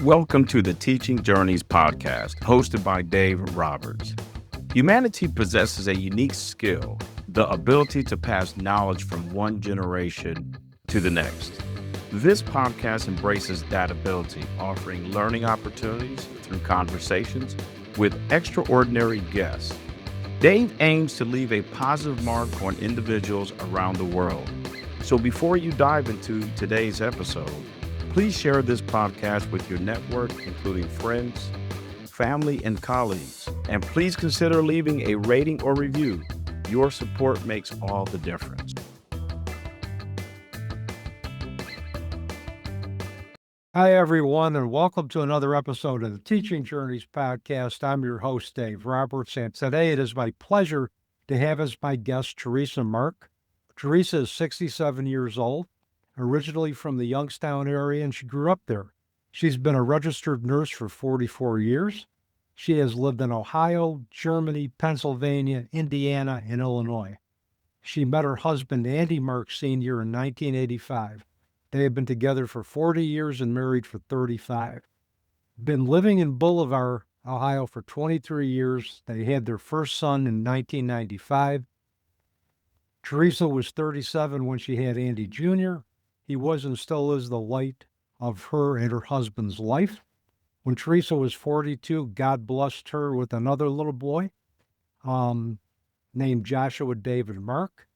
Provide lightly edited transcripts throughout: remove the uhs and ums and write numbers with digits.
Welcome to the Teaching Journeys podcast, hosted by Dave Roberts. Humanity possesses a unique skill, the ability to pass knowledge from one generation to the next. This podcast embraces that ability, offering learning opportunities through conversations with extraordinary guests. Dave aims to leave a positive mark on individuals around the world. So before you dive into today's episode, please share this podcast with your network, including friends, family, and colleagues. And please consider leaving a rating or review. Your support makes all the difference. Hi, everyone, and welcome to another episode of the Teaching Journeys podcast. I'm your host, Dave Roberts, and today it is my pleasure to have as my guest Theresa Mark. Theresa is 67 years old, originally from the Youngstown area, and she grew up there. She's been a registered nurse for 44 years. She has lived in Ohio, Germany, Pennsylvania, Indiana, and Illinois. She met her husband, Andy Mark Sr., in 1985. They have been together for 40 years and married for 35. Been living in Bolivar, Ohio for 23 years. They had their first son in 1995. Theresa was 37 when she had Andy Jr. He was and still is the light of her and her husband's life. When Theresa was 42, God blessed her with another little boy named Joshua David Mark.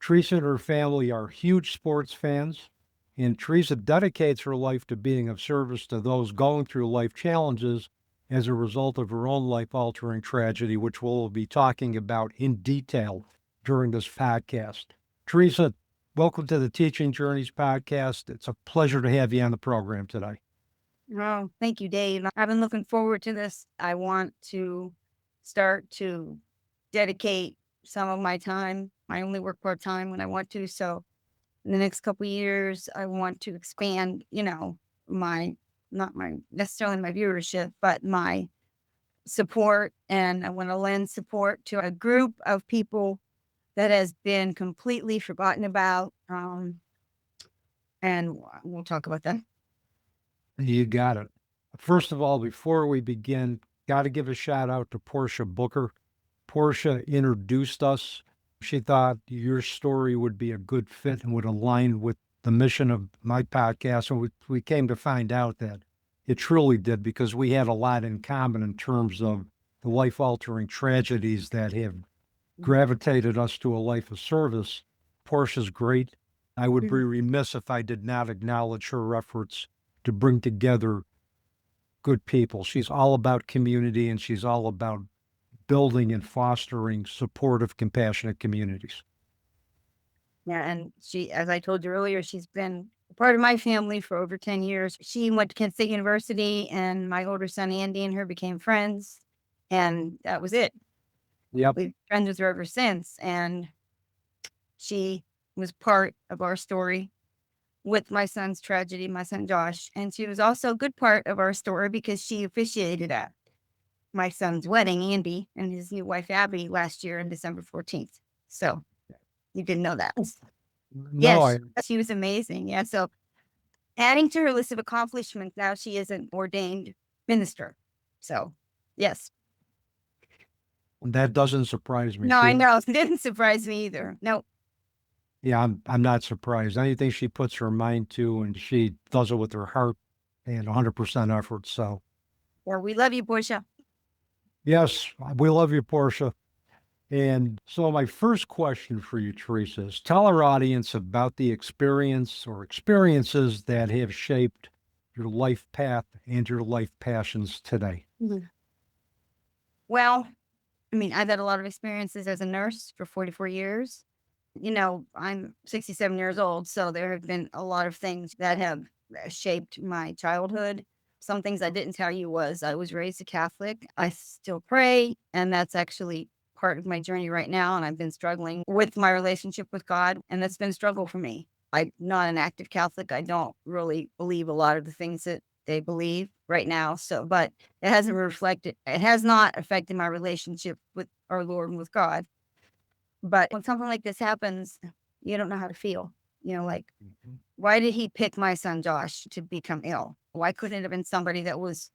Theresa and her family are huge sports fans, and Theresa dedicates her life to being of service to those going through life challenges as a result of her own life-altering tragedy, which we'll be talking about in detail during this podcast. Theresa, welcome to the Teaching Journeys podcast. It's a pleasure to have you on the program today. Oh, thank you, Dave. I've been looking forward to this. I want to start to dedicate some of my time. I only work part-time when I want to. So in the next couple of years, I want to expand, not necessarily my viewership, but my support. And I want to lend support to a group of people that has been completely forgotten about. And we'll talk about that. You got it. First of all, before we begin, got to give a shout out to Portia Booker. Portia introduced us. She thought your story would be a good fit and would align with the mission of my podcast. And we came to find out that it truly did, because we had a lot in common in terms of the life-altering tragedies that have gravitated us to a life of service. Portia's great. I would be remiss if I did not acknowledge her efforts to bring together good people. She's all about community, and she's all about building and fostering supportive, compassionate communities. Yeah, and she, as I told you earlier, she's been a part of my family for over 10 years. She went to Kent State University, and my older son, Andy, and her became friends, and that was it. Yep. We've been friends with her ever since, and she was part of our story with my son's tragedy, my son Josh, and she was also a good part of our story because she officiated at my son's wedding, Andy, and his new wife, Abby, last year on December 14th. So you didn't know that. No, Yes, she was amazing. Yeah, so adding to her list of accomplishments, now she is an ordained minister. So, yes. That doesn't surprise me. No, I know. It didn't surprise me either. No. Yeah, I'm not surprised. Anything she puts her mind to, and she does it with her heart and 100% effort. So, Well, we love you, Portia. yes, we love you, Portia. And so my first question for you, Theresa, is tell our audience about the experience or experiences that have shaped your life path and your life passions today. Well, I've had a lot of experiences as a nurse for 44 years. I'm 67 years old, so there have been a lot of things that have shaped my childhood. Some things I didn't tell you was I was raised a Catholic. I still pray, and that's actually part of my journey right now. And I've been struggling with my relationship with God, and that's been a struggle for me. I'm not an active Catholic. I don't really believe a lot of the things that they believe right now. So, but it has not affected my relationship with our Lord and with God. But when something like this happens, you don't know how to feel, Why did he pick my son Josh to become ill? Why couldn't it have been somebody that was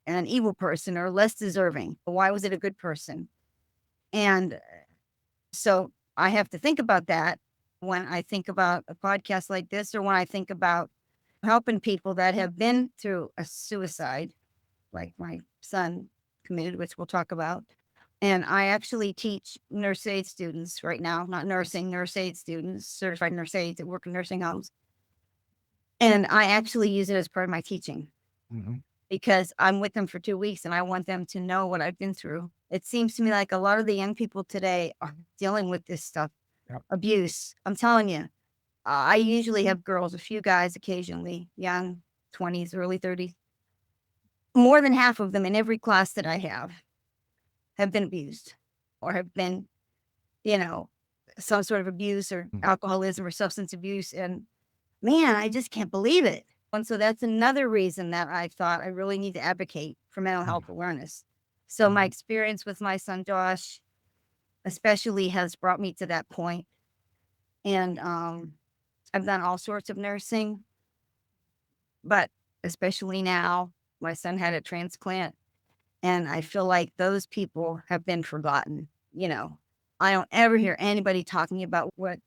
an evil person or less deserving? Why was it a good person? And so I have to think about that when I think about a podcast like this, or when I think about helping people that have been through a suicide, like my son committed, which we'll talk about. And I actually teach nurse aid students right now, not nursing, nurse aid students, certified nurse aides that work in nursing homes. And I actually use it as part of my teaching Mhm. because I'm with them for 2 weeks and I want them to know what I've been through. It seems to me like a lot of the young people today are dealing with this stuff, Yep. abuse. I'm telling you, I usually have girls, a few guys occasionally, young 20s, early 30s. More than half of them in every class that I have been abused or have been, you know, some sort of abuse or Mhm. alcoholism or substance abuse. And man, I just can't believe it. And so that's another reason that I thought I really need to advocate for mental health awareness. So my Mhm. experience with my son Josh, especially, has brought me to that point. And I've done all sorts of nursing, but especially now, my son had a transplant, and I feel like those people have been forgotten. I don't ever hear anybody talking about what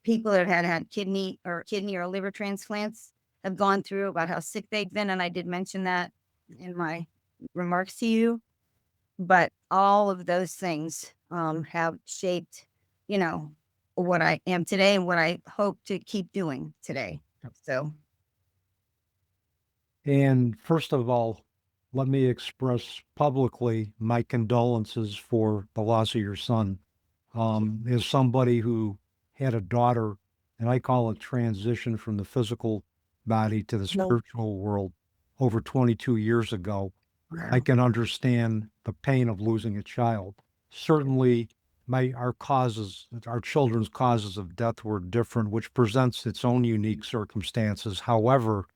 people that had kidney or liver transplants have gone through, about how sick they've been. And I did mention that in my remarks to you. But all of those things have shaped, you know, what I am today and what I hope to keep doing today. Yep. So, And first of all, let me express publicly my condolences for the loss of your son. As somebody who had a daughter, and I call it transition from the physical body to the no, spiritual world over 22 years ago, I can understand the pain of losing a child. Certainly, our children's causes of death were different, which presents its own unique circumstances. However,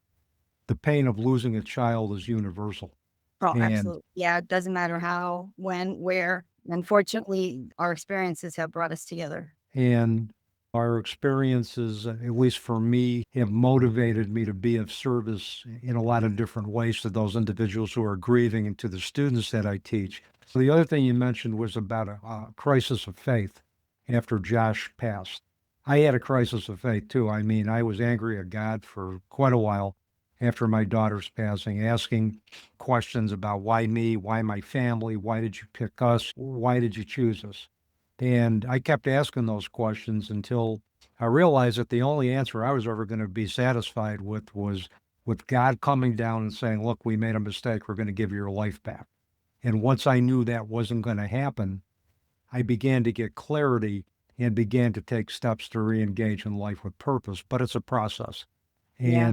the pain of losing a child is universal. oh, And absolutely. Yeah, it doesn't matter how, when, where. Unfortunately, our experiences have brought us together. and our experiences, at least for me, have motivated me to be of service in a lot of different ways to those individuals who are grieving and to the students that I teach. So the other thing you mentioned was about a crisis of faith after Josh passed. I had a crisis of faith too. I mean, I was angry at God for quite a while after my daughter's passing, asking questions about why me, why my family, why did you pick us, why did you choose us? And I kept asking those questions until I realized that the only answer I was ever going to be satisfied with was with God coming down and saying, look, we made a mistake. We're going to give you your life back. And once I knew that wasn't going to happen, I began to get clarity and began to take steps to re-engage in life with purpose. But it's a process. Yeah.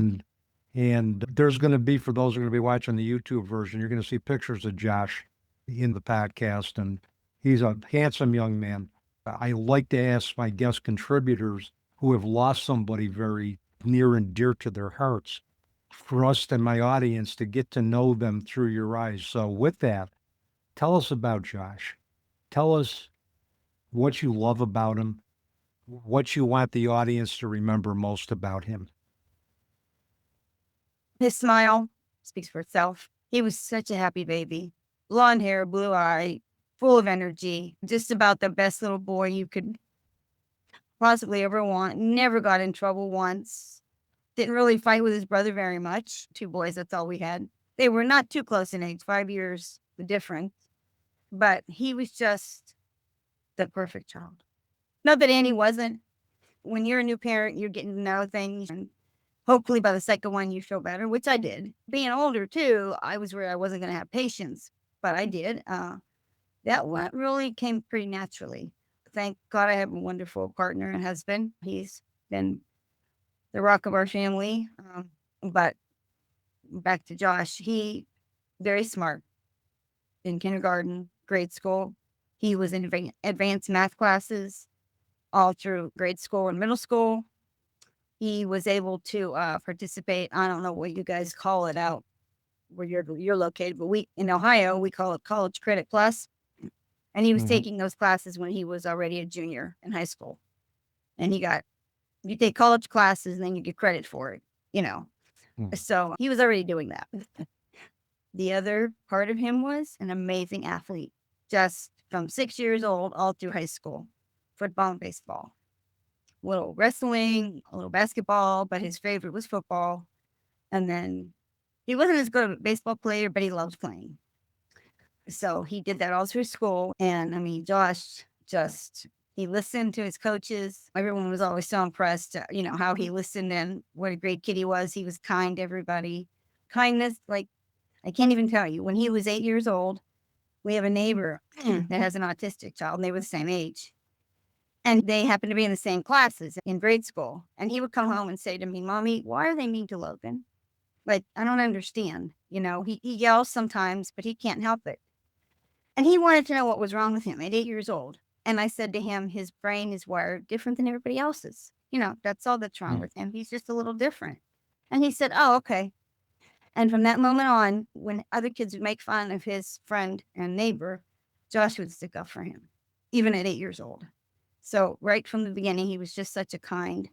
And there's going to be, for those who are going to be watching the YouTube version, you're going to see pictures of Josh in the podcast. And he's a handsome young man. I like to ask my guest contributors who have lost somebody very near and dear to their hearts for us and my audience to get to know them through your eyes. So with that, tell us about Josh. Tell us what you love about him, what you want the audience to remember most about him. His smile speaks for itself. He was such a happy baby. Blonde hair, blue eye, full of energy, just about the best little boy you could possibly ever want. Never got in trouble once. Didn't really fight with his brother very much. Two boys, that's all we had. They were not too close in age, 5 years the difference. But he was just the perfect child. Not that Annie wasn't. When you're a new parent, you're getting to know things, and hopefully by the second one you feel better, which I did. Being older too, I was where I wasn't going to have patience, but I did. That one really came pretty naturally. Thank God I have a wonderful partner and husband. He's been the rock of our family. But back to Josh, he very smart in kindergarten, grade school. He was in advanced math classes all through grade school and middle school. He was able to participate. I don't know what you guys call it out where you're located, but we in Ohio we call it College Credit Plus. And he was Mhm. taking those classes when he was already a junior in high school, and he got You take college classes and then you get credit for it, you know. Hmm. So he was already doing that. The other part of him was an amazing athlete, just from 6 years old all through high school, football and baseball, a little wrestling, a little basketball, but his favorite was football. And then he wasn't as good of a baseball player, but he loved playing. So he did that all through school. And I mean, Josh just, he listened to his coaches. Everyone was always so impressed, how he listened and what a great kid he was. He was kind to everybody. Kindness, like, I can't even tell you. When he was 8 years old, we have a neighbor that has an autistic child, and they were the same age. And they happened to be in the same classes in grade school. And he would come home and say to me, Mommy, why are they mean to Logan? Like, I don't understand. He yells sometimes, but he can't help it. And he wanted to know what was wrong with him at 8 years old. And I said to him, his brain is wired different than everybody else's. That's all that's wrong with him. He's just a little different. And he said, oh, okay. And from that moment on, when other kids would make fun of his friend and neighbor, Josh would stick up for him, even at 8 years old. So right from the beginning, he was just such a kind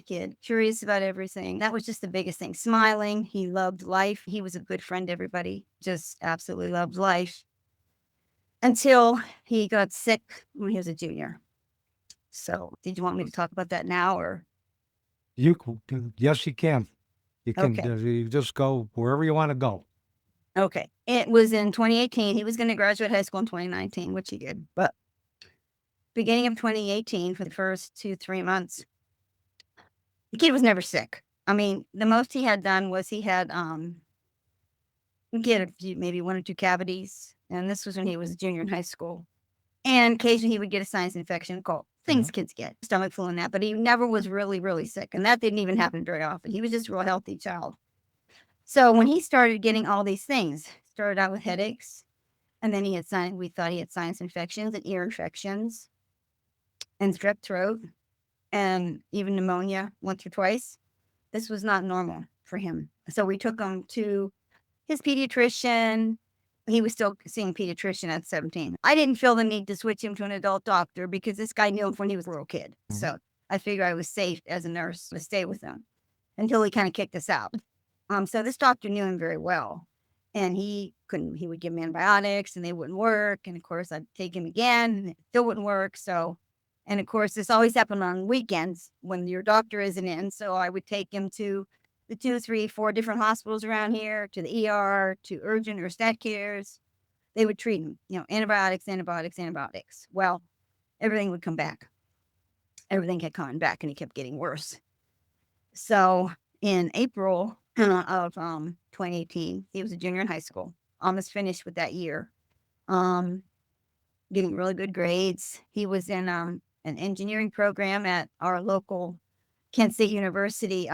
kid, curious about everything. That was just the biggest thing. Smiling. He loved life. He was a good friend to everybody, just absolutely loved life. Until he got sick when he was a junior. So did you want me to talk about that now or? Yes, you can. You can Okay. you just go wherever you want to go. Okay. It was in 2018. He was going to graduate high school in 2019, which he did. But beginning of 2018, for the first 2-3 months, the kid was never sick. I mean, the most he had done was he had maybe 1 or 2 cavities. And this was when he was a junior in high school. And occasionally he would get a sinus infection, cold. Things kids get, stomach flu and that, but he never was really, really sick. And that didn't even happen very often. He was just a real healthy child. So when he started getting all these things, started out with headaches, and then we thought he had sinus infections and ear infections and strep throat and even pneumonia once or twice. This was not normal for him. So we took him to his pediatrician. He was still seeing pediatrician at 17. I didn't feel the need to switch him to an adult doctor because this guy knew him when he was a little kid. So I figured I was safe as a nurse to stay with him until he kind of kicked us out. So this doctor knew him very well, and he would give me antibiotics and they wouldn't work. And of course I'd take him again and it still wouldn't work. So, and of course this always happened on weekends when your doctor isn't in. So I would take him to the 2, 3, 4 different hospitals around here, to the ER, to urgent or stat cares. They would treat him, antibiotics. Well, everything would come back. Everything kept coming back and he kept getting worse. So in April of 2018, he was a junior in high school, almost finished with that year, getting really good grades. He was in an engineering program at our local Kent State University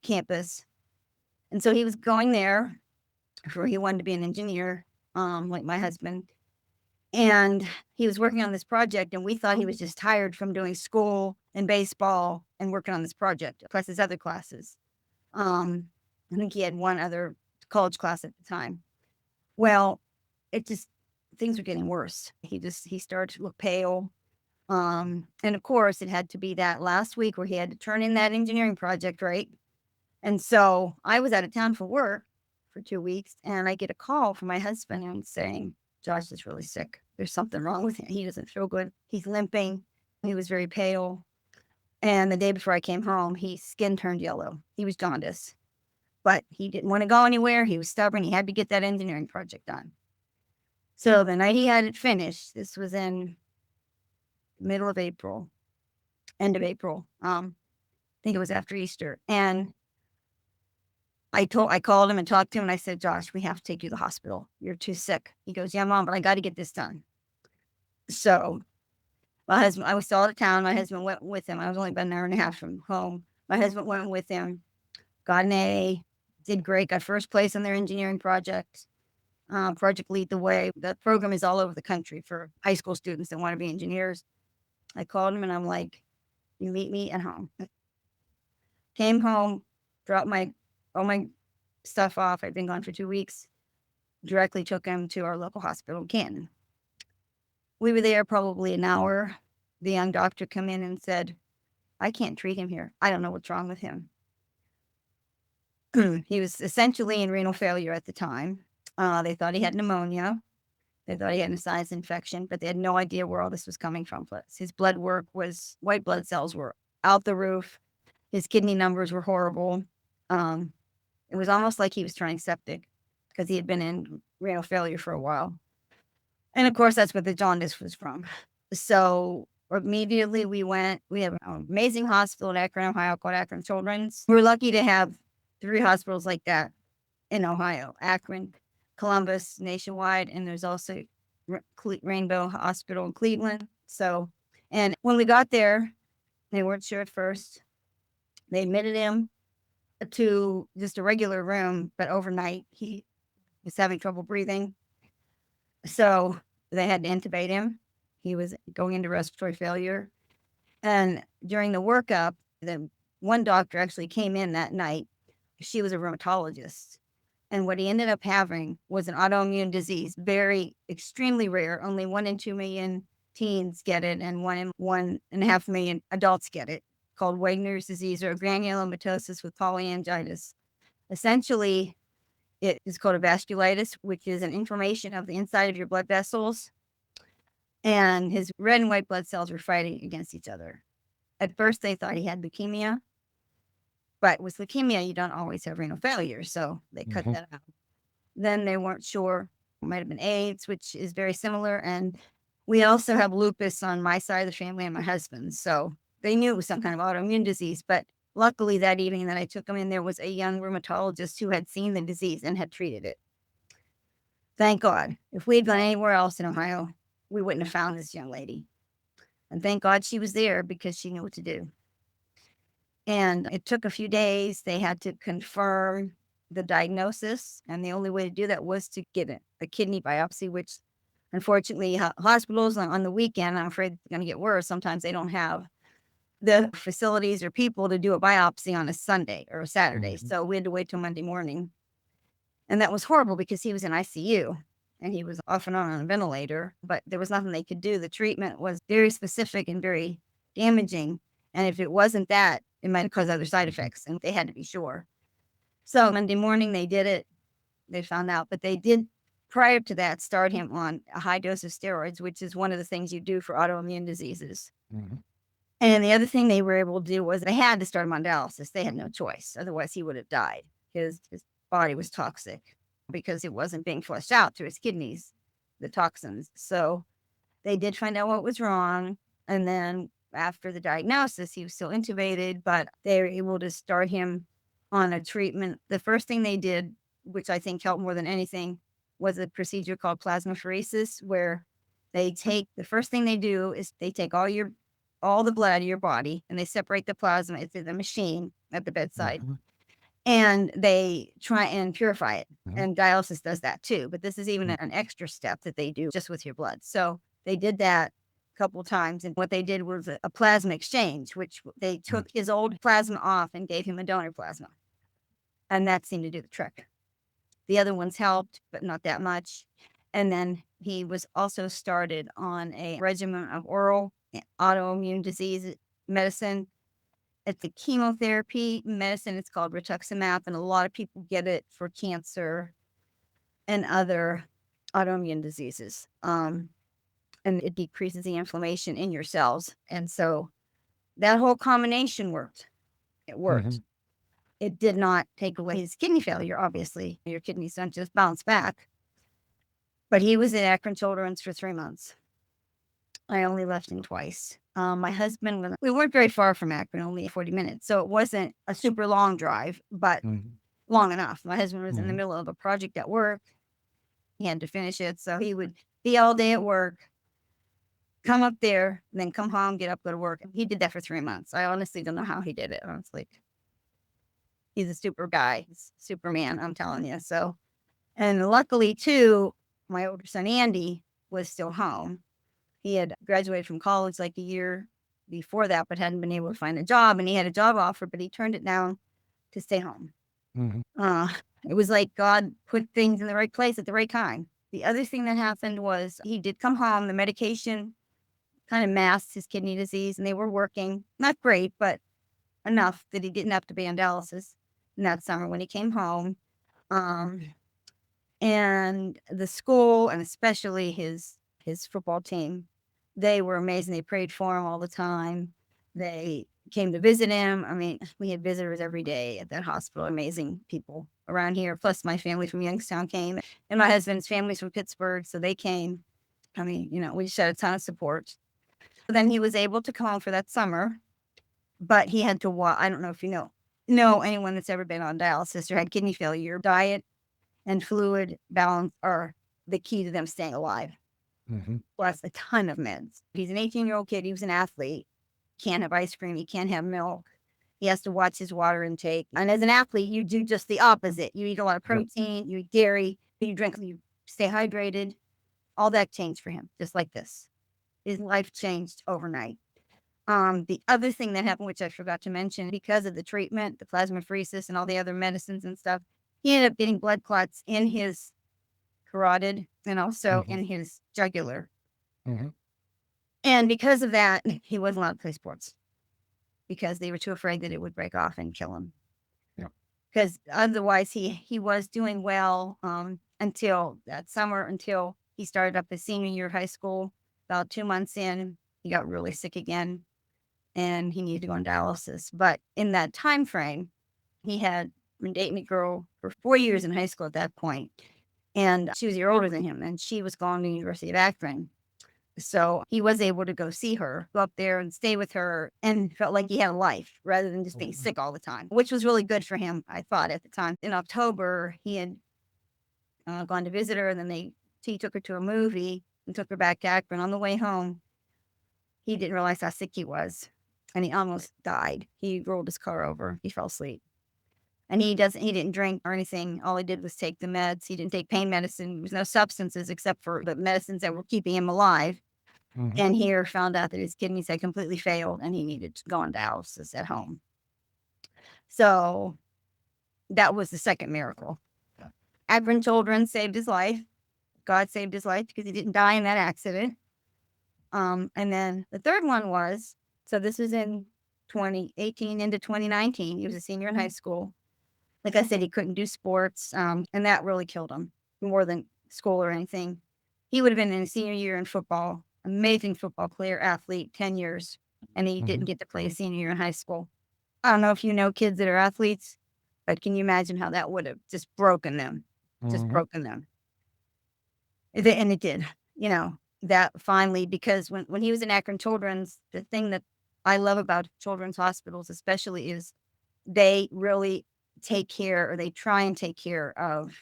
campus. And so he was going there for he wanted to be an engineer, like my husband. And he was working on this project, and we thought he was just tired from doing school and baseball and working on this project, plus his other classes. I think he had one other college class at the time. Well, things were getting worse. He started to look pale. And of course, it had to be that last week where he had to turn in that engineering project, right? And so I was out of town for work for 2 weeks, and I get a call from my husband and saying, Josh is really sick. There's something wrong with him. He doesn't feel good. He's limping. He was very pale. And the day before I came home, his skin turned yellow. He was jaundiced. But he didn't want to go anywhere. He was stubborn. He had to get that engineering project done. So the night he had it finished, this was in middle of April, end of April. I think it was after Easter. And I called him and talked to him and I said, Josh, we have to take you to the hospital. You're too sick. He goes, yeah, Mom, but I got to get this done. So my husband, I was still out of town. My husband went with him. I was only about an hour and a half from home. My husband went with him, got an A, did great, got first place on their engineering project. Project Lead the Way. The program is all over the country for high school students that want to be engineers. I called him and I'm like, you meet me at home. Came home, dropped all my stuff off. I'd been gone for 2 weeks. Directly took him to our local hospital in Canton. We were there probably an hour. The young doctor came in and said, I can't treat him here. I don't know what's wrong with him. He was essentially in renal failure at the time. They thought he had pneumonia. They thought he had a sinus infection, but they had no idea where all this was coming from. Plus, his blood work was, white blood cells were out the roof. His kidney numbers were horrible. It was almost like he was turning septic because he had been in renal failure for a while. And of course, that's what the jaundice was from. So immediately we have an amazing hospital in Akron, Ohio called Akron Children's. We're lucky to have 3 hospitals like that in Ohio: Akron, Columbus, nationwide, and there's also Rainbow Hospital in Cleveland. So, and when we got there, they weren't sure at first. They admitted him to just a regular room, but overnight he was having trouble breathing. So they had to intubate him. He was going into respiratory failure. And during the workup, the one doctor actually came in that night. She was a rheumatologist. And what he ended up having was an autoimmune disease, very extremely rare. Only 1 in 2 million teens get it, and 1 in 1.5 million adults get it, called Wegener's disease or granulomatosis with polyangiitis. Essentially, it is called a vasculitis, which is an inflammation of the inside of your blood vessels. And his red and white blood cells were fighting against each other. At first, they thought he had leukemia. But with leukemia, you don't always have renal failure, so they cut that out. Then they weren't sure. It might have been AIDS, which is very similar. And we also have lupus on my side of the family and my husband's. So they knew it was some kind of autoimmune disease. But luckily, that evening that I took him in, there was a young rheumatologist who had seen the disease and had treated it. Thank God. If we had gone anywhere else in Ohio, we wouldn't have found this young lady. And thank God she was there because she knew what to do. And it took a few days. They had to confirm the diagnosis. And the only way to do that was to get a kidney biopsy, which unfortunately hospitals on the weekend, I'm afraid it's going to get worse. Sometimes they don't have the facilities or people to do a biopsy on a Sunday or a Saturday. So we had to wait till Monday morning. And that was horrible because he was in ICU and he was off and on a ventilator, but there was nothing they could do. The treatment was very specific and very damaging. And if it wasn't that, it might cause other side effects, and they had to be sure. So Monday morning, they did it. They found out, but they did, prior to that, start him on a high dose of steroids, which is one of the things you do for autoimmune diseases. And the other thing they were able to do was they had to start him on dialysis. They had no choice. Otherwise, he would have died. His body was toxic because it wasn't being flushed out through his kidneys, the toxins. So they did find out what was wrong. And then after the diagnosis, he was still intubated, but they were able to start him on a treatment. The first thing they did, which I think helped more than anything, was a procedure called plasmapheresis, where the first thing they do is they take all the blood out of your body and they separate the plasma. It's in the machine at the bedside. And they try and purify it. And dialysis does that too. But this is even an extra step that they do just with your blood. So they did that couple times, and what they did was a plasma exchange, which they took his old plasma off and gave him a donor plasma, and that seemed to do the trick. The other ones helped, but not that much. And then he was also started on a regimen of oral autoimmune disease medicine. It's a chemotherapy medicine. It's called rituximab, and a lot of people get it for cancer and other autoimmune diseases. And it decreases the inflammation in your cells. And so that whole combination worked. It worked. It did not take away his kidney failure, obviously. Your kidneys don't just bounce back. But he was in Akron Children's for 3 months. I only left him twice. My husband, we weren't very far from Akron, only 40 minutes. So it wasn't a super long drive, but long enough. My husband was in the middle of a project at work. He had to finish it. So he would be all day at work, come up there, and then come home, get up, go to work. He did that for 3 months. I honestly don't know how he did it. Honestly, he's a super guy, he's Superman, I'm telling you. So, and luckily too, my older son Andy was still home. He had graduated from college like a year before that, but hadn't been able to find a job. And he had a job offer, but he turned it down to stay home. It was like God put things in the right place at the right time. The other thing that happened was he did come home. The medication kind of masked his kidney disease, and they were working, not great, but enough that he didn't have to be on dialysis in that summer when he came home. And the school, and especially his football team, they were amazing. They prayed for him all the time. They came to visit him. I mean, we had visitors every day at that hospital, amazing people around here. Plus, my family from Youngstown came, and my husband's family's from Pittsburgh, so they came. I mean, we just had a ton of support. Then he was able to come home for that summer, but he had to walk. I don't know if you know anyone that's ever been on dialysis or had kidney failure. Diet and fluid balance are the key to them staying alive. Plus a ton of meds. He's an 18-year-old kid. He was an athlete. Can't have ice cream. He can't have milk. He has to watch his water intake. And as an athlete, you do just the opposite. You eat a lot of protein. You eat dairy. You stay hydrated. All that changed for him, just like this. His life changed overnight. The other thing that happened, which I forgot to mention, because of the treatment, the plasmapheresis and all the other medicines and stuff, he ended up getting blood clots in his carotid and also in his jugular. And because of that, he wasn't allowed to play sports because they were too afraid that it would break off and kill him. Because otherwise he was doing well until that summer, until he started up his senior year of high school. About 2 months in, he got really sick again and he needed to go on dialysis. But in that time frame, he had been dating a girl for 4 years in high school at that point. And she was a year older than him, and she was going to the University of Akron. So he was able to go see her, go up there and stay with her, and felt like he had a life rather than just being sick all the time, which was really good for him, I thought, at the time. In October, he had gone to visit her, and then he took her to a movie and took her back to Akron. On the way home, he didn't realize how sick he was, and he almost died. He rolled his car over. He fell asleep. And he didn't drink or anything. All he did was take the meds. He didn't take pain medicine. There was no substances except for the medicines that were keeping him alive. And here found out that his kidneys had completely failed and he needed to go on dialysis at home. So that was the second miracle. Akron Children saved his life. God saved his life because he didn't die in that accident. And then the third one was, so this was in 2018 into 2019. He was a senior in high school. Like I said, he couldn't do sports, and that really killed him more than school or anything. He would have been in his senior year in football, amazing football player, athlete, 10 years, and he didn't get to play a senior year in high school. I don't know if you know kids that are athletes, but can you imagine how that would have just broken them? Just broken them. And it did, that finally, because when he was in Akron Children's, the thing that I love about children's hospitals especially is they really take care, or they try and take care of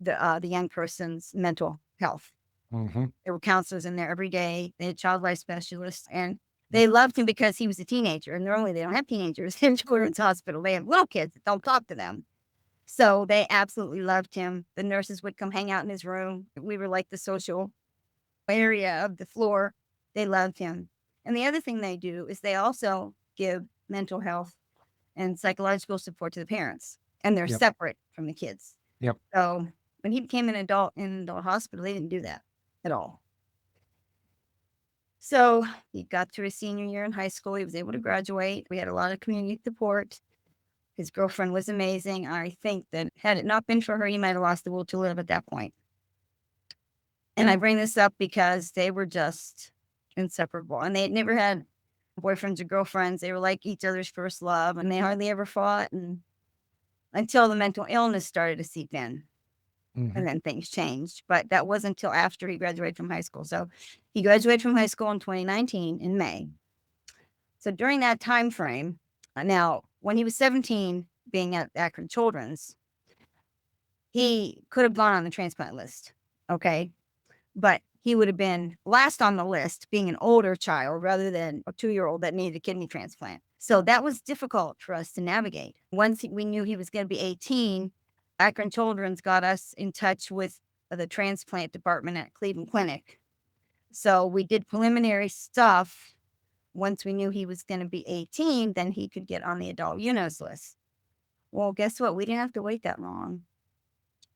the young person's mental health. There were counselors in there every day. They had child life specialists, and they loved him because he was a teenager. And normally they don't have teenagers in children's hospital. They have little kids that don't talk to them. So they absolutely loved him. The nurses would come hang out in his room. We were like the social area of the floor. They loved him. And the other thing they do is they also give mental health and psychological support to the parents, and they're separate from the kids. So when he became an adult in adult hospital, they didn't do that at all. So he got through his senior year in high school. He was able to graduate. We had a lot of community support. His girlfriend was amazing. I think that had it not been for her, he might have lost the will to live at that point. And I bring this up because they were just inseparable, and they had never had boyfriends or girlfriends. They were like each other's first love, and they hardly ever fought, and until the mental illness started to seep in. And then things changed, but that wasn't until after he graduated from high school. So he graduated from high school in 2019 in May. So during that time frame, now when he was 17, being at Akron Children's, he could have gone on the transplant list, okay? But he would have been last on the list, being an older child rather than a 2-year-old that needed a kidney transplant. So that was difficult for us to navigate. Once we knew he was going to be 18, Akron Children's got us in touch with the transplant department at Cleveland Clinic. So we did preliminary stuff. Once we knew he was going to be 18, then he could get on the adult UNOS list. Well, guess what? We didn't have to wait that long.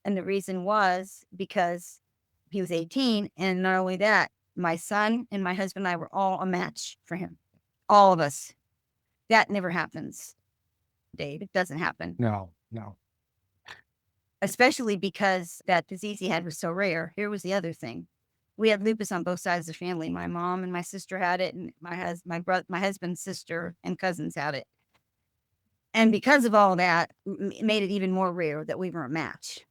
And the reason was because he was 18, and not only that, My son and my husband and I were all a match for him. All of us. That never happens, Dave. It doesn't happen. No. Especially because that disease he had was so rare. Here was the other thing. We had lupus on both sides of the family. My mom and my sister had it, and my husband's sister and cousins had it. And because of all that, it made it even more rare that we were a match.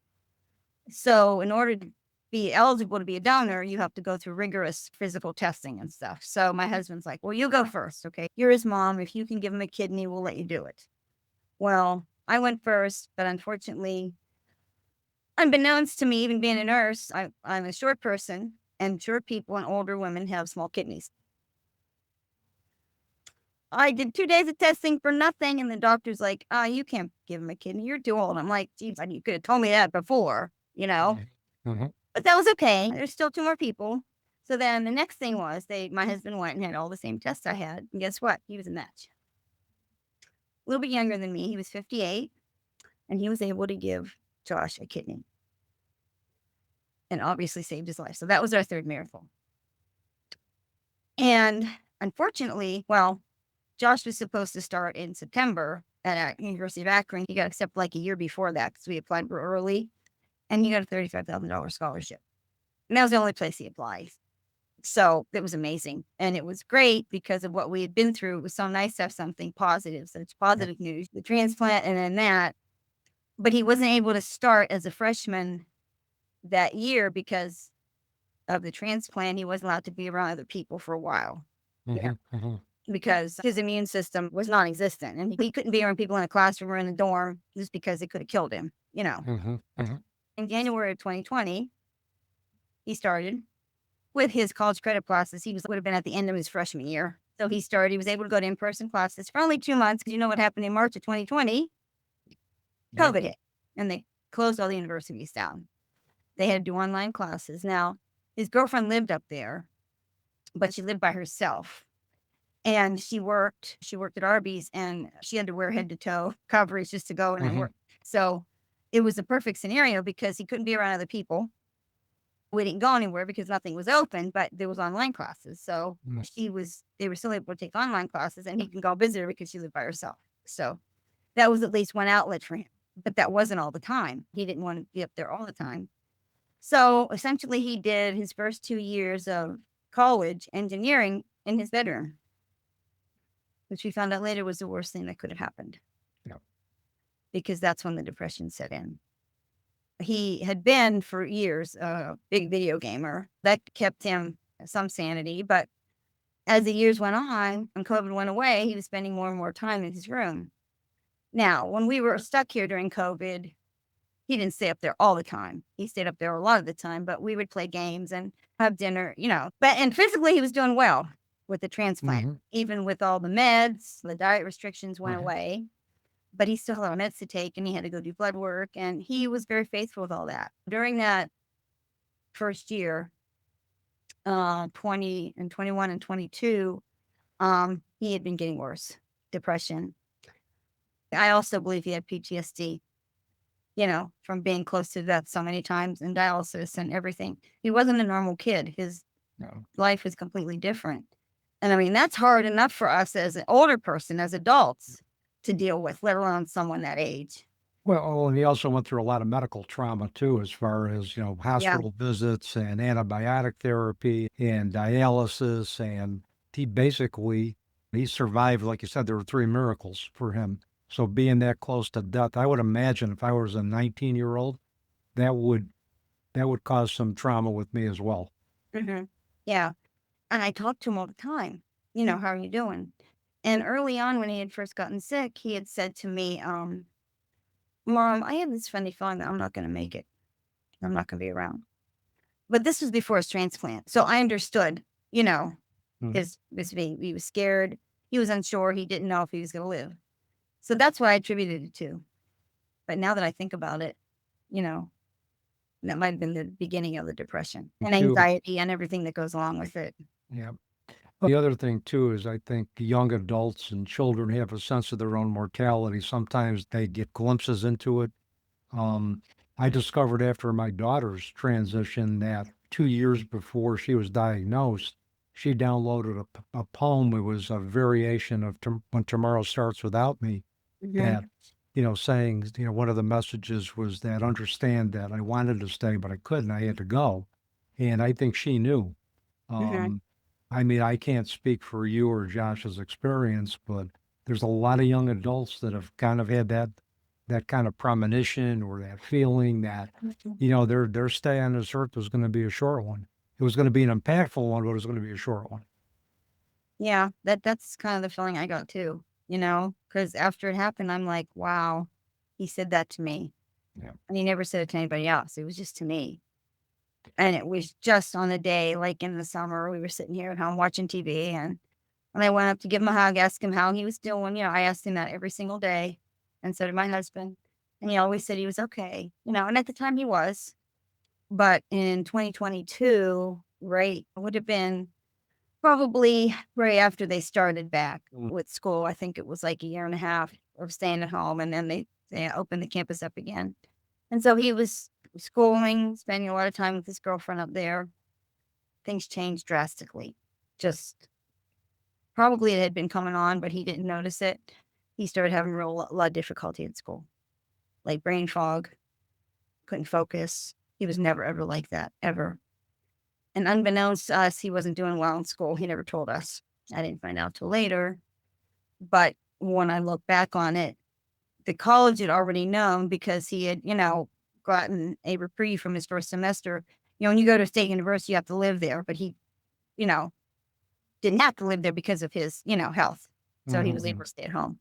So in order to be eligible to be a donor, you have to go through rigorous physical testing and stuff. So my husband's like, well, you go first. Okay. You're his mom. If you can give him a kidney, we'll let you do it. Well, I went first, but unfortunately, unbeknownst to me, even being a nurse, I'm a short person, and short people and older women have small kidneys. I did 2 days of testing for nothing, and the doctor's like, oh, you can't give him a kidney. You're too old. I'm like, geez, you could have told me that before, Mm-hmm. But that was okay. There's still 2 more people. So then the next thing was my husband went and had all the same tests I had. And guess what? He was a match. A little bit younger than me. He was 58, and he was able to give Josh a kidney and obviously saved his life. So that was our third miracle. And unfortunately, Josh was supposed to start in September at University of Akron. He got accepted like a year before that because we applied for early, and he got a $35,000 scholarship. And that was the only place he applied. So it was amazing. And it was great because of what we had been through. It was so nice to have something positive, such positive news, the transplant and then that. But he wasn't able to start as a freshman that year because of the transplant. He wasn't allowed to be around other people for a while. Because his immune system was non-existent, and he couldn't be around people in a classroom or in a dorm just because it could have killed him, In January of 2020, he started with his college credit classes. Would have been at the end of his freshman year. So he was able to go to in-person classes for only 2 months, because you know what happened in March of 2020? COVID hit, and they closed all the universities down. They had to do online classes. Now, his girlfriend lived up there, but she lived by herself. And she worked at Arby's, and she had to wear head to toe coverage just to go and work. So it was a perfect scenario because he couldn't be around other people. We didn't go anywhere because nothing was open, but there was online classes. So they were still able to take online classes, and he can go visit her because she lived by herself. So that was at least one outlet for him, but that wasn't all the time. He didn't want to be up there all the time. So essentially he did his first 2 years of college engineering in his bedroom, which we found out later was the worst thing that could have happened. Because that's when the depression set in. He had been for years a big video gamer. That kept him some sanity. But as the years went on and COVID went away, he was spending more and more time in his room. Now, when we were stuck here during COVID, he didn't stay up there all the time. He stayed up there a lot of the time, but we would play games and have dinner, and physically he was doing well with the transplant. Even with all the meds, the diet restrictions went away, but he still had meds to take, and he had to go do blood work, and he was very faithful with all that. During that first year, 20 and 21 and 22, he had been getting worse, depression. I also believe he had PTSD, from being close to death so many times and dialysis and everything. He wasn't a normal kid. His life was completely different. And I mean, that's hard enough for us as an older person, as adults, to deal with, let alone someone that age. Well, and he also went through a lot of medical trauma too, as far as, hospital visits and antibiotic therapy and dialysis. And he survived. Like you said, there were 3 miracles for him. So being that close to death, I would imagine if I was a 19-year-old, that would cause some trauma with me as well. Yeah. And I talked to him all the time. How are you doing? And early on, when he had first gotten sick, he had said to me, Mom, I have this funny feeling that I'm not going to make it. I'm not going to be around. But this was before his transplant. So I understood, he was scared. He was unsure. He didn't know if he was going to live. So that's what I attributed it to. But now that I think about it, that might have been the beginning of the depression and anxiety and everything that goes along with it. Yeah. The other thing too is I think young adults and children have a sense of their own mortality. Sometimes they get glimpses into it. I discovered after my daughter's transition that 2 years before she was diagnosed, she downloaded a poem. It was a variation of When Tomorrow Starts Without Me, that, saying, one of the messages was that understand that I wanted to stay, but I couldn't. I had to go. And I think she knew. Mm-hmm. I mean, I can't speak for you or Josh's experience, but there's a lot of young adults that have kind of had that kind of premonition or that feeling that, their stay on this earth was going to be a short one. It was going to be an impactful one, but it was going to be a short one. Yeah, that's kind of the feeling I got too, because after it happened, I'm like, wow, he said that to me. Yeah. And he never said it to anybody else. It was just to me. And it was just on a day, like in the summer, we were sitting here at home watching TV. And when I went up to give him a hug, ask him how he was doing, I asked him that every single day. And so did my husband. And he always said he was okay, and at the time he was. But in 2022, right, it would have been probably right after they started back with school. I think it was like a year and a half of staying at home, and then they opened the campus up again. And so he was schooling, spending a lot of time with his girlfriend up there. Things changed drastically. Just probably it had been coming on, but he didn't notice it. He started having a lot of difficulty at school, like brain fog, couldn't focus. He was never, ever like that, ever. And unbeknownst to us, he wasn't doing well in school. He never told us. I didn't find out till later. But when I look back on it, the college had already known because he had, gotten a reprieve from his first semester. When you go to a state university, you have to live there. But he, didn't have to live there because of his, health. So he was able to stay at home.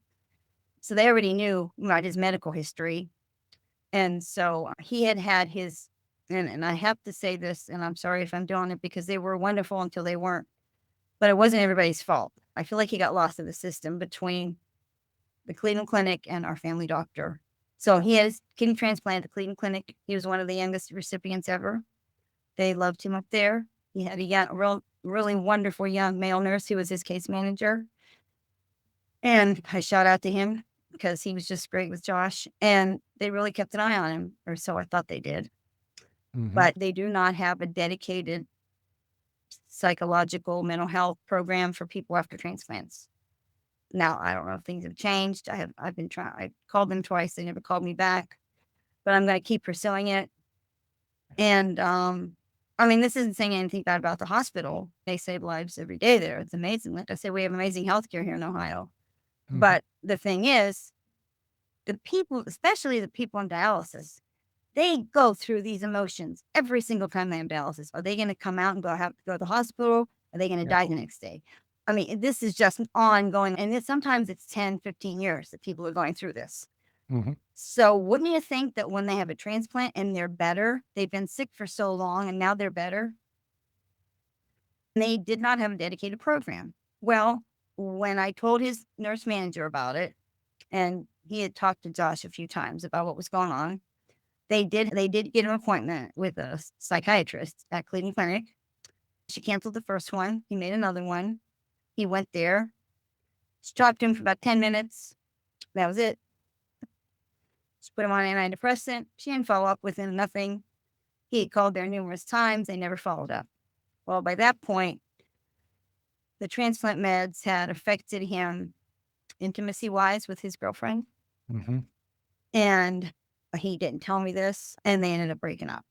So they already knew about his medical history. And so he had his, and I have to say this, and I'm sorry if I'm doing it because they were wonderful until they weren't, but it wasn't everybody's fault. I feel like he got lost in the system between the Cleveland Clinic and our family doctor. So he had his kidney transplant at the Cleveland Clinic. He was one of the youngest recipients ever. They loved him up there. He had a really wonderful young male nurse who was his case manager. And I shout out to him because he was just great with Josh. And they really kept an eye on him, or so I thought they did. But they do not have a dedicated psychological mental health program for people after transplants. Now, I don't know if things have changed. I've been trying. I called them twice. They never called me back, but I'm going to keep pursuing it. And, I mean, this isn't saying anything bad about the hospital. They save lives every day there. It's amazing. Like I say, we have amazing healthcare here in Ohio. But the thing is, the people, especially the people on dialysis, they go through these emotions every single time they have dialysis. Are they going to come out and have to go to the hospital? Are they going to die the next day? I mean, this is just ongoing. And sometimes it's 10, 15 years that people are going through this. So wouldn't you think that when they have a transplant and they're better, they've been sick for so long and now they're better? They did not have a dedicated program. Well, when I told his nurse manager about it, and he had talked to Josh a few times about what was going on, they did get an appointment with a psychiatrist at Cleveland Clinic. She canceled the first one. He made another one. He went there. She talked to him for about 10 minutes. That was it. She put him on antidepressant. She didn't follow up with him, nothing. He had called there numerous times. They never followed up. Well, by that point, the transplant meds had affected him intimacy-wise with his girlfriend. And he didn't tell me this, and they ended up breaking up.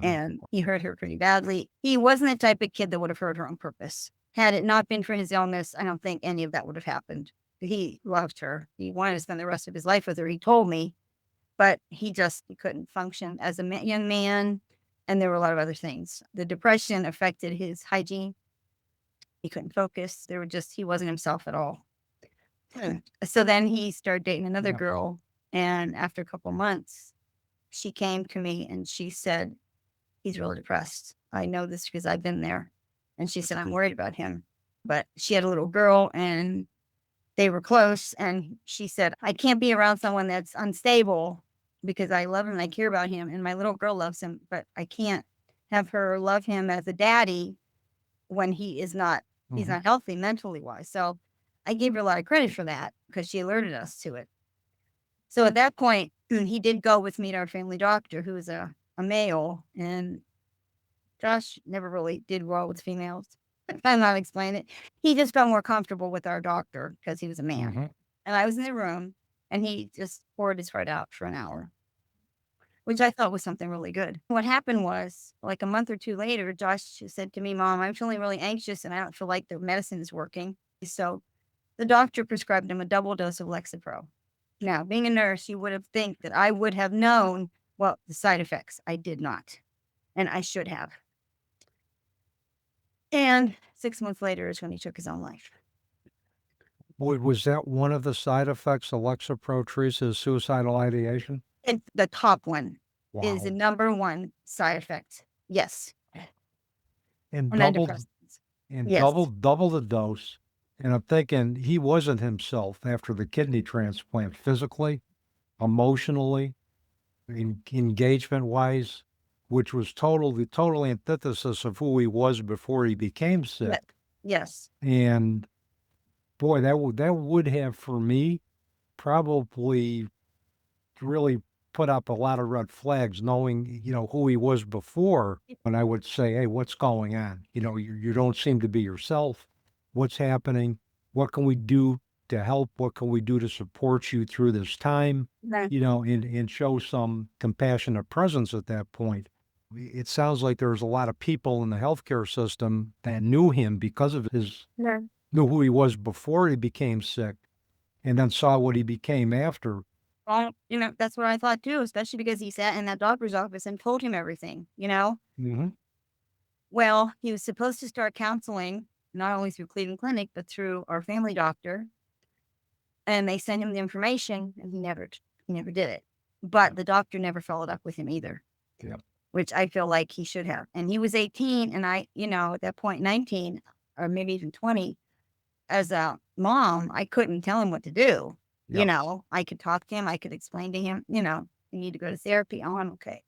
And he hurt her pretty badly. He wasn't the type of kid that would have hurt her on purpose. Had it not been for his illness, I don't think any of that would have happened. He loved her. He wanted to spend the rest of his life with her. He told me, but he couldn't function as a young man. And there were a lot of other things. The depression affected his hygiene. He couldn't focus. He wasn't himself at all. So then he started dating another girl. And after a couple months, she came to me and she said, he's really depressed. I know this because I've been there. And she said, I'm worried about him. But she had a little girl and they were close. And she said, I can't be around someone that's unstable because I love him and I care about him. And my little girl loves him, but I can't have her love him as a daddy when he's not healthy mentally wise. So I gave her a lot of credit for that because she alerted us to it. So at that point, he did go with me to our family doctor, who was a male, and Josh never really did well with females. I'm not explaining it. He just felt more comfortable with our doctor because he was a man. Mm-hmm. And I was in the room and he just poured his heart out for an hour, which I thought was something really good. What happened was, like a month or two later, Josh said to me, Mom, I'm feeling really anxious and I don't feel like the medicine is working. So the doctor prescribed him a double dose of Lexapro. Now, being a nurse, you would have think that I would have known, well, the side effects. I did not, and I should have. And 6 months later is when he took his own life. Was that one of the side effects of Lexapro, Teresa, is suicidal ideation? And the top one is Wow. the number one side effect. Yes. And And doubled Yes. double the dose. And I'm thinking he wasn't himself after the kidney transplant, physically, emotionally, engagement wise, which was the total antithesis of who he was before he became sick. Yes. And boy, that would have for me probably really put up a lot of red flags, knowing who he was before. And I would say, hey, what's going on? You don't seem to be yourself. What's happening? What can we do to help? What can we do to support you through this time? Right. And show some compassionate presence at that point. It sounds like there's a lot of people in the healthcare system that knew him because of knew who he was before he became sick, and then saw what he became after. Well, that's what I thought too, especially because he sat in that doctor's office and told him everything. Mm-hmm. Well, he was supposed to start counseling, not only through Cleveland Clinic, but through our family doctor. And they sent him the information and he never did it. But the doctor never followed up with him either. Yeah. Which I feel like he should have. And he was 18 and I, at that point 19 or maybe even 20. As a mom, I couldn't tell him what to do. Yep. I could talk to him, I could explain to him, you need to go to therapy. Oh, I'm okay.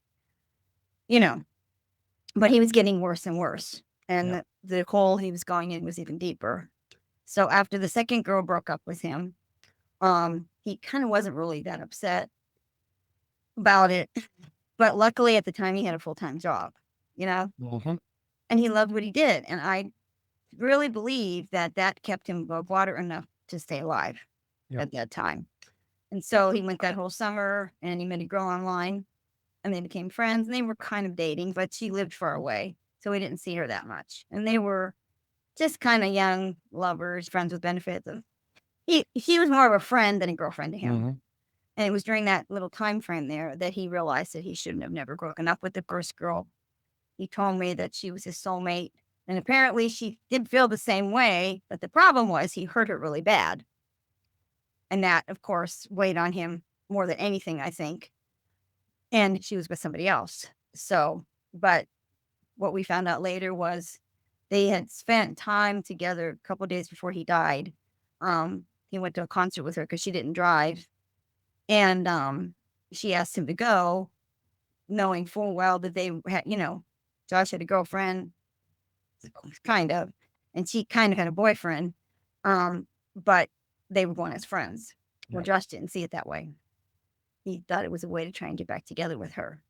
But he was getting worse and worse. And Yep. the hole he was going in was even deeper. So after the second girl broke up with him, he kind of wasn't really that upset about it. But luckily at the time he had a full-time job, Mm-hmm. and he loved what he did. And I really believe that kept him above water enough to stay alive at that time. And so he went that whole summer and he met a girl online and they became friends and they were kind of dating, but she lived far away. So he didn't see her that much. And they were just kind of young lovers, friends with benefits. She was more of a friend than a girlfriend to him. Mm-hmm. And it was during that little time frame there that he realized that he shouldn't have never broken up with the first girl. He told me that she was his soulmate. And apparently she did feel the same way. But the problem was he hurt her really bad. And that, of course, weighed on him more than anything, I think. And she was with somebody else. So, but what we found out later was they had spent time together a couple of days before he died. He went to a concert with her because she didn't drive. And she asked him to go, knowing full well that they had, Josh had a girlfriend, kind of, and she kind of had a boyfriend. But they were going as friends. Well, Yep. Josh didn't see it that way. He thought it was a way to try and get back together with her.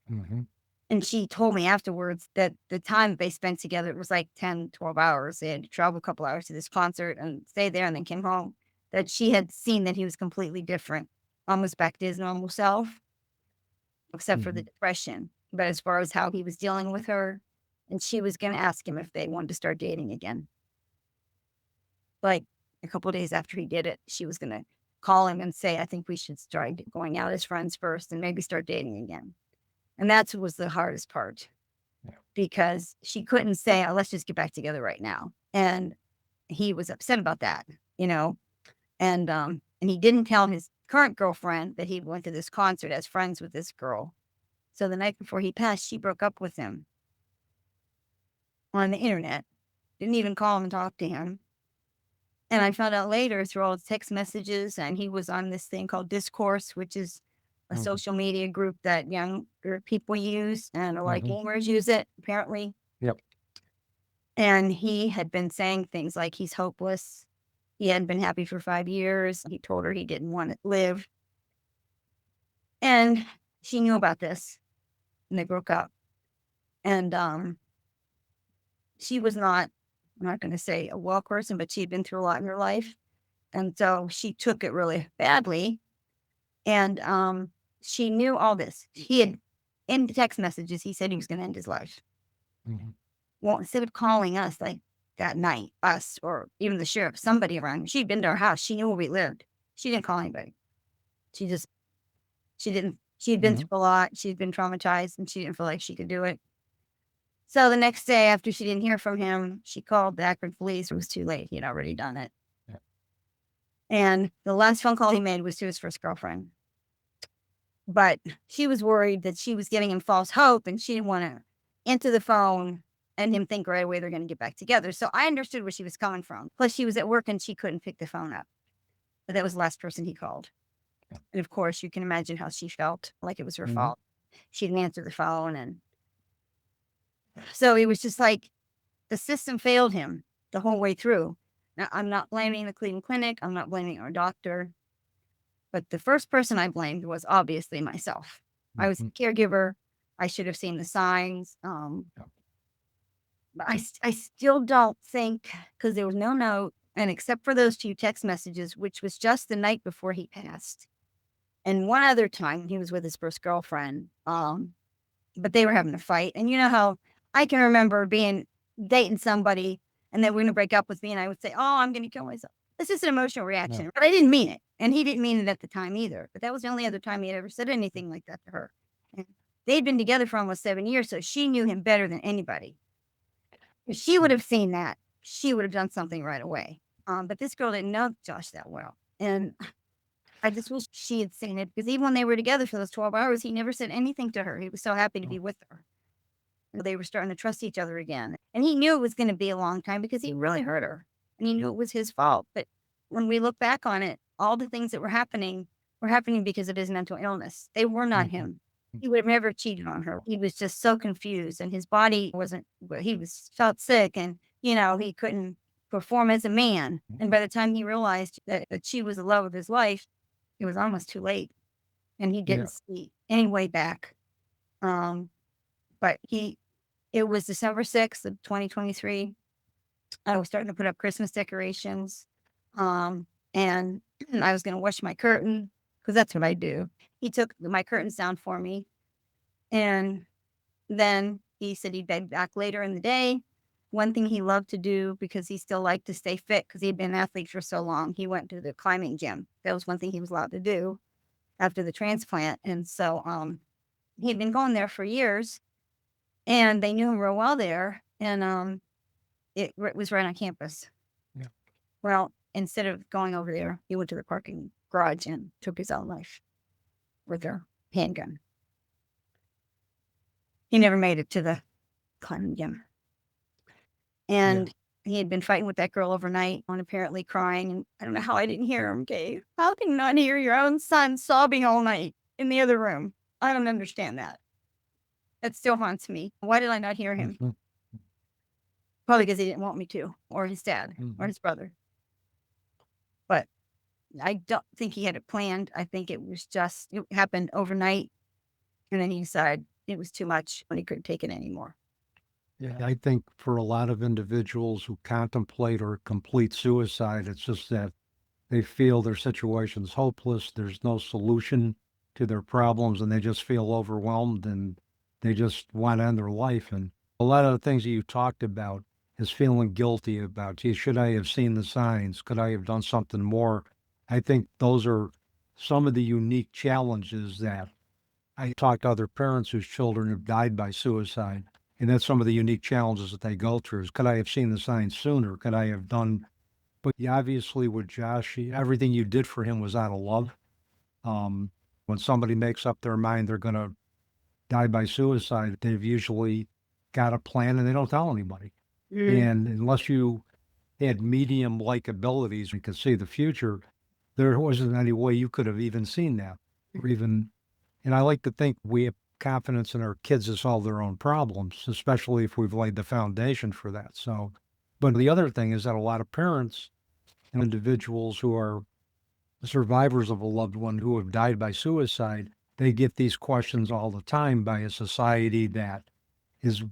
Mm-hmm. And she told me afterwards that the time they spent together, it was like 10, 12 hours. They had to travel a couple hours to this concert and stay there and then came home. That she had seen that he was completely different, almost back to his normal self, except for the depression. But as far as how he was dealing with her, and she was going to ask him if they wanted to start dating again. Like a couple of days after he did it, she was going to call him and say, I think we should start going out as friends first and maybe start dating again. And that was the hardest part. Yeah. Because she couldn't say, oh, let's just get back together right now. And he was upset about that, and he didn't tell his current girlfriend that he went to this concert as friends with this girl. So the night before he passed, she broke up with him on the internet, didn't even call him and talk to him. And I found out later through all his text messages, and he was on this thing called Discourse, which is a social media group that younger people use, and a lot of gamers use it, apparently. Yep. And he had been saying things like he's hopeless. He hadn't been happy for 5 years. He told her he didn't want to live. And she knew about this, and they broke up. And she was not, I'm not going to say a well person, but she had been through a lot in her life. And so she took it really badly. And she knew all this. He had, in the text messages, he said he was going to end his life. Mhm. Well, instead of calling us like that night, us or even the sheriff, somebody around, she'd been to our house. She knew where we lived. She didn't call anybody. She just, she didn't, she had been Mhm. through a lot. She'd been traumatized and she didn't feel like she could do it. So the next day after she didn't hear from him, she called the Akron police. It was too late. He had already done it. Yeah. And the last phone call he made was to his first girlfriend. But she was worried that she was giving him false hope and she didn't want to answer the phone and him think right away they're going to get back together. So I understood where she was coming from. Plus, she was at work and she couldn't pick the phone up. But that was the last person he called. Yeah. And of course, you can imagine how she felt, like it was her Mhm. fault. She didn't answer the phone. And so it was just like the system failed him the whole way through. Now, I'm not blaming the Cleveland Clinic. I'm not blaming our doctor. But the first person I blamed was obviously myself. I was a Mhm. caregiver. I should have seen the signs. Yeah. But I still don't think, because there was no note, and except for those 2 text messages, which was just the night before he passed. And one other time he was with his first girlfriend, but they were having a fight. And you know how I can remember dating somebody and they were going to break up with me, and I would say, "Oh, I'm going to kill myself." It's just an emotional Yeah. reaction, but I didn't mean it, and he didn't mean it at the time either. But that was the only other time he had ever said anything like that to her. And they'd been together for almost 7 years, so she knew him better than anybody. If she would have seen that, she would have done something right away. But this girl didn't know Josh that well, and I just wish she had seen it, because even when they were together for those 12 hours, he never said anything to her. He was so happy to be with her. They were starting to trust each other again. And he knew it was going to be a long time because he really hurt her. And he knew it was his fault. But when we look back on it, all the things that were happening because of his mental illness. They were not Mhm. him. He would have never cheated on her. He was just so confused, and his body wasn't, he was felt sick, and, he couldn't perform as a man. And by the time he realized that she was the love of his life, it was almost too late. And he Yeah. didn't see any way back. But it was December 6th of 2023. I was starting to put up Christmas decorations. And I was going to wash my curtain, because that's what I do. He took my curtains down for me. And then he said he'd be back later in the day. One thing he loved to do, because he still liked to stay fit, because he'd been an athlete for so long, he went to the climbing gym. That was one thing he was allowed to do after the transplant. And so he'd been going there for years, and they knew him real well there. And it was right on campus. Yeah. Well, instead of going over there, he went to the parking garage and took his own life with their handgun. He never made it to the climbing gym. And he had been fighting with that girl overnight and apparently crying. And I don't know how I didn't hear him, Dave. How can you not hear your own son sobbing all night in the other room? I don't understand that. That still haunts me. Why did I not hear him? Mhm. Probably because he didn't want me to, or his dad, or Mhm. his brother. But I don't think he had it planned. I think it happened overnight. And then he decided it was too much and he couldn't take it anymore. Yeah. I think for a lot of individuals who contemplate or complete suicide, it's just that they feel their situation's hopeless. There's no solution to their problems, and they just feel overwhelmed and they just want to end their life. And a lot of the things that you talked about is feeling guilty about, gee, should I have seen the signs? Could I have done something more? I think those are some of the unique challenges that I talk to other parents whose children have died by suicide. And that's some of the unique challenges that they go through is, could I have seen the signs sooner? Could I have done, but yeah, obviously with Josh, everything you did for him was out of love. When somebody makes up their mind they're going to die by suicide, they've usually got a plan and they don't tell anybody. And unless you had medium-like abilities and could see the future, there wasn't any way you could have even seen that or even, and I like to think we have confidence in our kids to solve their own problems, especially if we've laid the foundation for that. So, but the other thing is that a lot of parents and individuals who are survivors of a loved one who have died by suicide, they get these questions all the time by a society that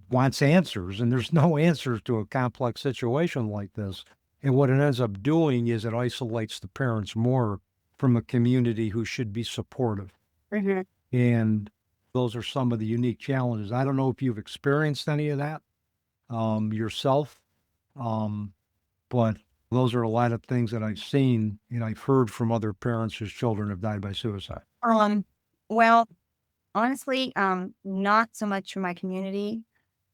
wants answers, and there's no answers to a complex situation like this. And what it ends up doing is it isolates the parents more from a community who should be supportive. Mhm. And those are some of the unique challenges. I don't know if you've experienced any of that yourself, um, but those are a lot of things that I've seen and I've heard from other parents whose children have died by suicide. Well, honestly, not so much from my community.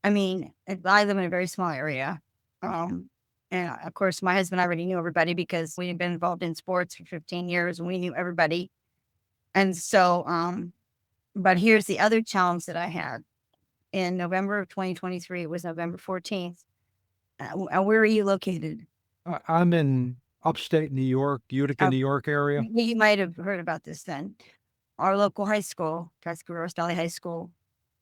I mean, I live in a very small area. And of course, my husband already knew everybody because we had been involved in sports for 15 years and we knew everybody. And so, but here's the other challenge that I had in November of 2023. It was November 14th. Where are you located? I'm in upstate New York, Utica, Oh, New York area. you might have heard about this then. Our local high school, Tuscarawas Valley High School,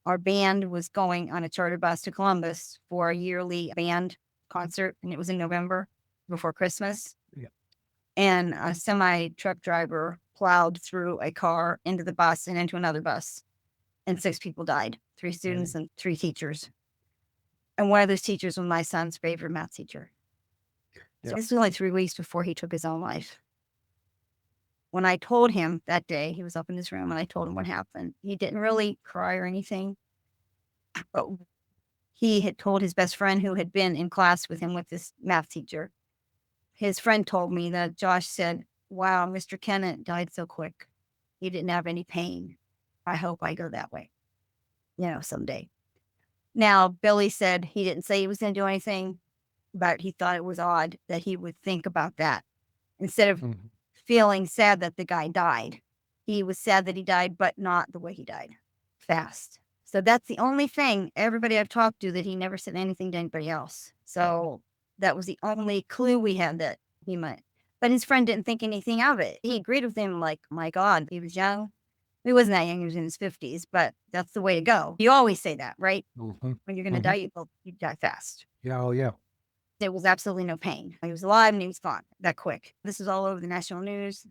our band was going on a charter bus to Columbus for a yearly band concert, and it was in November before Christmas. Yeah. And a semi truck driver plowed through a car into the bus and into another bus, and 6 people died, 3 students and 3 teachers. And one of those teachers was my son's favorite math teacher. So Yeah. this was only 3 weeks before he took his own life. When I told him that day, he was up in his room, and I told him what happened. He didn't really cry or anything, but he had told his best friend who had been in class with him with this math teacher. His friend told me that Josh said, "Wow, Mr. Kennett died so quick. He didn't have any pain. I hope I go that way, someday." Now, Billy said he didn't say he was going to do anything, but he thought it was odd that he would think about that instead of Mhm. feeling sad that the guy died. He was sad that he died, but not the way he died, fast. So that's the only thing, everybody I've talked to, that he never said anything to anybody else. So that was the only clue we had that he might. But his friend didn't think anything of it. He agreed with him, like, my God, he was young. He wasn't that young, he was in his 50s, but that's the way to go. You always say that, right? Mhm. When you're going to Mhm. die, you die fast. Yeah, oh yeah. There was absolutely no pain. He was alive and he was gone that quick. This was all over the national news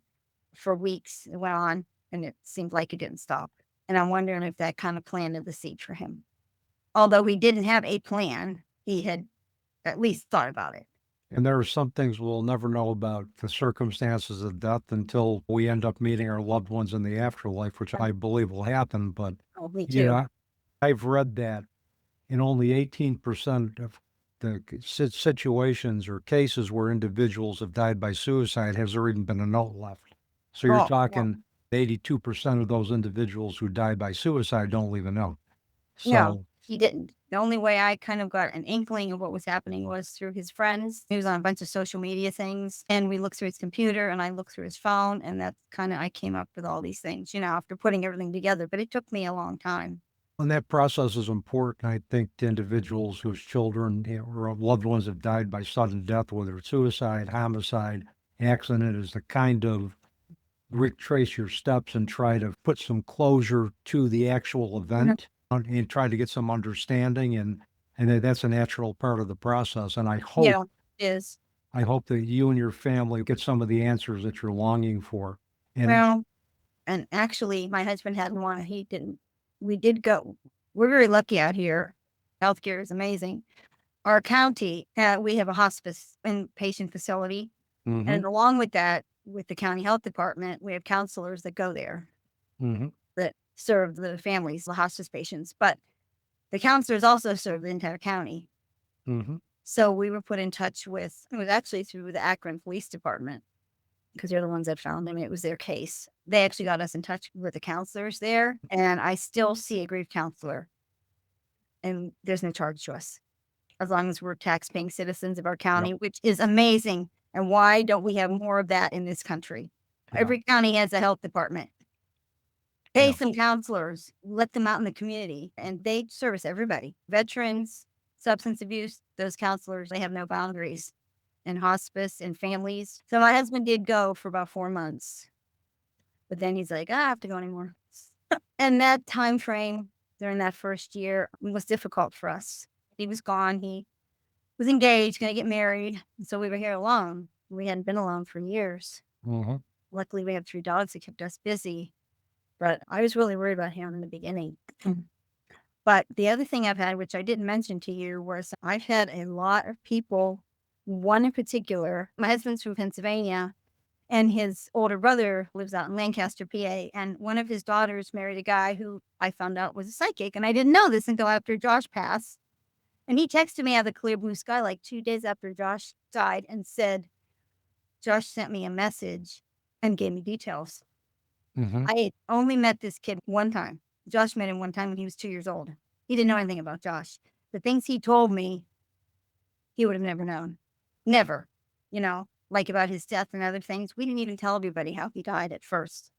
for weeks. It went on and it seemed like it didn't stop. And I'm wondering if that kind of planted the seed for him. Although he didn't have a plan, he had at least thought about it. And there are some things we'll never know about the circumstances of death until we end up meeting our loved ones in the afterlife, which I believe will happen. But, Oh, me you too. know, I've read that in only 18% of the situations or cases where individuals have died by suicide has there even been a note left. So you're Oh, yeah. talking 82% of those individuals who die by suicide don't leave a note. No, So, he didn't. The only way I kind of got an inkling of what was happening was through his friends. He was on a bunch of social media things, and we looked through his computer and I looked through his phone, and that's kind of, I came up with all these things, after putting everything together, but it took me a long time. and that process is important, I think, to individuals whose children or loved ones have died by sudden death, whether it's suicide, homicide, accident, is to kind of retrace your steps and try to put some closure to the actual event and try to get some understanding and that's a natural part of the process. And Yeah, it is. I hope that you and your family get some of the answers that you're longing for. And Well, and actually, my husband hadn't wanted, he didn't. We did go. We're very lucky out here. Healthcare is amazing. Our county, we have a hospice inpatient facility. hmm And along with that, with the county health department, we have counselors that go there hmm that serve the families, the hospice patients. But the counselors also serve the entire county. hmm So we were put in touch with, it was actually through the Akron Police Department because they're the ones that found him. It was their case. They actually got us in touch with the counselors there. And I still see a grief counselor, and there's no charge to us as long as we're tax-paying citizens of our county, which is amazing. And why don't we have more of that in this country? Yeah. Every county has a health department. Pay Yeah. some counselors, let them out in the community, and they service everybody. Veterans, substance abuse, those counselors, they have no boundaries. And hospice and families. So my husband did go for about 4 months, but then he's like, I don't have to go anymore. And that time frame during that first year was difficult for us. He was gone. He was engaged, going to get married. And so we were here alone. We hadn't been alone for years. hmm Luckily, we have 3 dogs that kept us busy. But I was really worried about him in the beginning. But the other thing I've had, which I didn't mention to you, was I've had a lot of people, one in particular, my husband's from Pennsylvania, and his older brother lives out in Lancaster, PA. And one of his daughters married a guy who I found out was a psychic. And I didn't know this until after Josh passed. And he texted me out of the clear blue sky like 2 days after Josh died and said, Josh sent me a message and gave me details. Mm-hmm. I had only met this kid one time. Josh met him one time when he was 2 years old. He didn't know anything about Josh. The things he told me, he would have never known. Never. Like about his death and other things. We didn't even tell everybody how he died at first.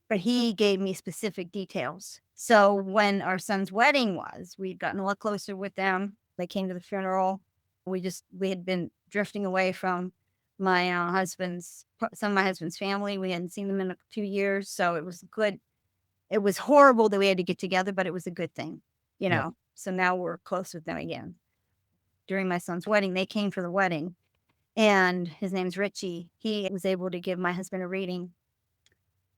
But he gave me specific details. So when our son's wedding was, we'd gotten a lot closer with them. They came to the funeral. We had been drifting away from my some of my husband's family. We hadn't seen them in 2 years. So it was good. It was horrible that we had to get together, but it was a good thing, Yep. So now we're close with them again. During my son's wedding, they came for the wedding, and his name's Richie. He was able to give my husband a reading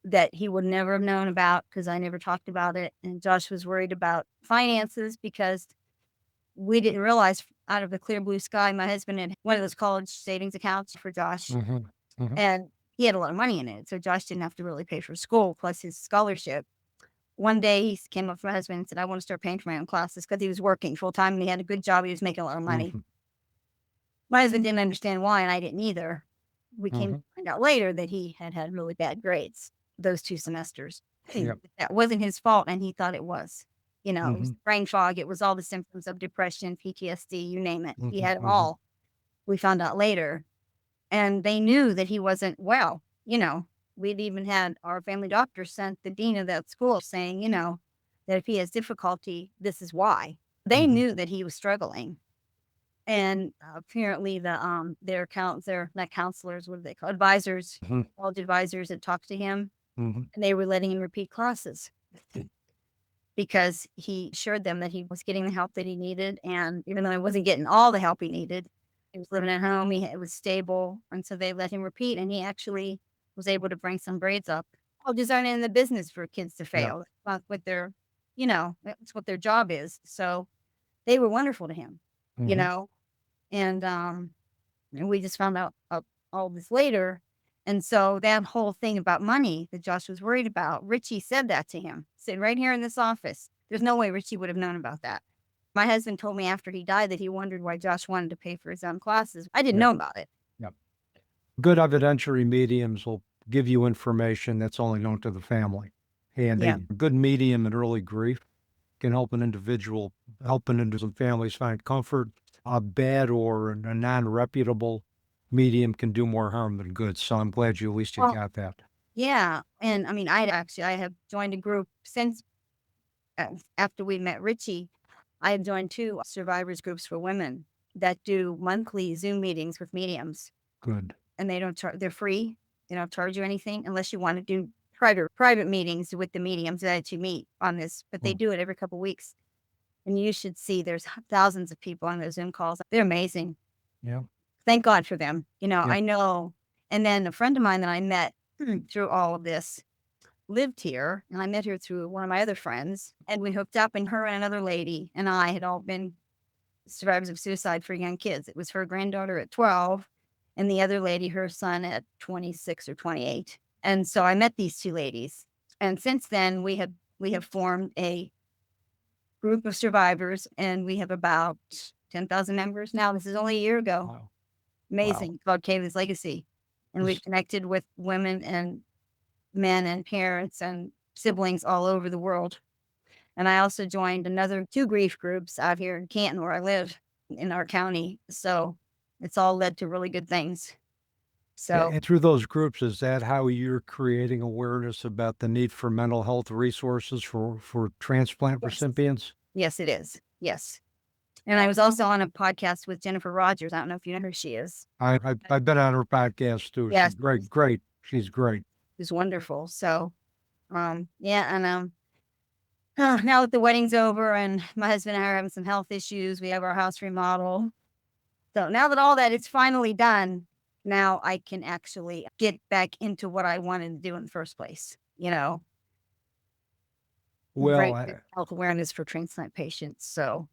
that he would never have known about because I never talked about it. And Josh was worried about finances because we didn't realize out of the clear blue sky, my husband had one of those college savings accounts for Josh, Mm-hmm. Mm-hmm. and he had a lot of money in it. So Josh didn't have to really pay for school plus his scholarship. One day he came up to my husband and said, I want to start paying for my own classes because he was working full time and he had a good job. He was making a lot of money. Mm-hmm. My husband didn't understand why, and I didn't either. We came Mm-hmm. to find out later that he had really bad grades those 2 semesters. Yep. That wasn't his fault, and he thought it was. It was Mm-hmm. brain fog. It was all the symptoms of depression, PTSD, you name it. He had them Mm-hmm. all. We found out later. And they knew that he wasn't well. We'd even had our family doctor sent the dean of that school saying, that if he has difficulty, this is why. They Mhm. knew that he was struggling. And apparently their not counselors, what do they call advisors, Mhm. college advisors had talked to him, Mhm. and they were letting him repeat classes because he assured them that he was getting the help that he needed. And even though he wasn't getting all the help he needed, he was living at home, it was stable. And so they let him repeat, and he actually was able to bring some grades up. Colleges aren't in the business for kids to Yep. fail. That's not what that's what their job is. So they were wonderful to him, you Mhm. know, and we just found out all this later. And so that whole thing about money that Josh was worried about, Richie said that to him, sitting right here in this office. There's no way Richie would have known about that. My husband told me after he died that he wondered why Josh wanted to pay for his own classes. I didn't Yep. know about it. Yep. Good evidentiary mediums will give you information that's only known to the family. And Yeah. a good medium in early grief can help an individual, some families find comfort. A bad or a non-reputable medium can do more harm than good. So I'm glad you at least you Well, got that. yeah. And I mean, I have joined a group since after we met Richie. I have joined 2 survivors groups for women that do monthly Zoom meetings with mediums, Good. and they don't charge. They're free. They don't charge you anything unless you want to do private meetings with the mediums that you meet on this. But they Mm. do it every couple weeks, and you should see. There's thousands of people on those Zoom calls. They're amazing. Yeah. Thank God for them. Yep. I know. And then a friend of mine that I met through all of this lived here, and I met her through one of my other friends, and we hooked up, and her and another lady and I had all been survivors of suicide for young kids. It was her granddaughter at 12 and the other lady, her son at 26 or 28. And so I met these 2 ladies. And since then we have formed a group of survivors, and we have about 10,000 members now. This is only a year ago. Wow. Amazing. It's called Kayla's Legacy. And we've connected with women and men and parents and siblings all over the world. And I also joined another 2 grief groups out here in Canton, where I live in our county. So it's all led to really good things. So And through those groups, is that how you're creating awareness about the need for mental health resources for transplant yes, recipients? yes, it is. Yes. And I was also on a podcast with Jennifer Rogers. I don't know if you know who she is. I've been on her podcast too. Yes, She's great. She's great. she's wonderful. So, yeah. And, now that the wedding's over and my husband and I are having some health issues, we have our house remodel. So now that all that is finally done, now I can actually get back into what I wanted to do in the first place. Well, great health awareness for transplant patients. So,